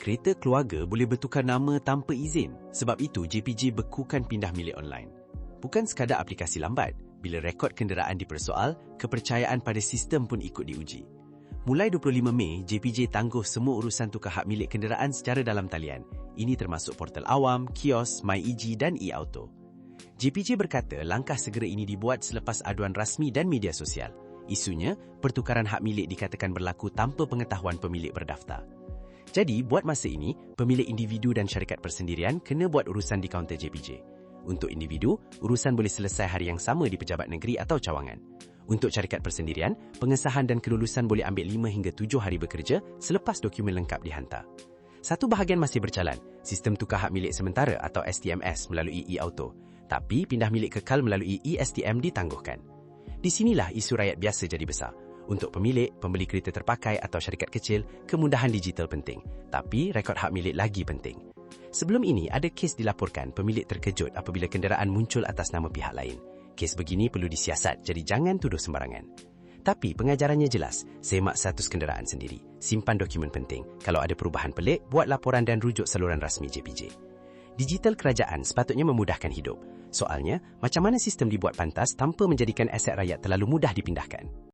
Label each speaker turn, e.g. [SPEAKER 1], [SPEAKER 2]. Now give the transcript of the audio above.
[SPEAKER 1] kereta keluarga boleh bertukar nama tanpa izin. Sebab itu, JPJ bekukan pindah milik online. Bukan sekadar aplikasi lambat, bila rekod kenderaan dipersoal, kepercayaan pada sistem pun ikut diuji. Mulai 25 Mei, JPJ tangguh semua urusan tukar hak milik kenderaan secara dalam talian. Ini termasuk portal awam, kios, MyEG dan e-auto. JPJ berkata langkah segera ini dibuat selepas aduan rasmi dan media sosial. Isunya, pertukaran hak milik dikatakan berlaku tanpa pengetahuan pemilik berdaftar. Jadi, buat masa ini, pemilik individu dan syarikat persendirian kena buat urusan di kaunter JPJ. Untuk individu, urusan boleh selesai hari yang sama di pejabat negeri atau cawangan. Untuk syarikat persendirian, pengesahan dan kelulusan boleh ambil 5 hingga 7 hari bekerja selepas dokumen lengkap dihantar. Satu bahagian masih berjalan, sistem tukar hak milik sementara atau STMS melalui e-auto. Tapi, pindah milik kekal melalui eSTM ditangguhkan. Di sinilah isu rakyat biasa jadi besar. Untuk pemilik, pembeli kereta terpakai atau syarikat kecil, kemudahan digital penting. Tapi, rekod hak milik lagi penting. Sebelum ini, ada kes dilaporkan pemilik terkejut apabila kenderaan muncul atas nama pihak lain. Kes begini perlu disiasat, jadi jangan tuduh sembarangan. Tapi, pengajarannya jelas, semak status kenderaan sendiri. Simpan dokumen penting. Kalau ada perubahan pelik, buat laporan dan rujuk saluran rasmi JPJ. Digital kerajaan sepatutnya memudahkan hidup. Soalnya, macam mana sistem dibuat pantas tanpa menjadikan aset rakyat terlalu mudah dipindahkan?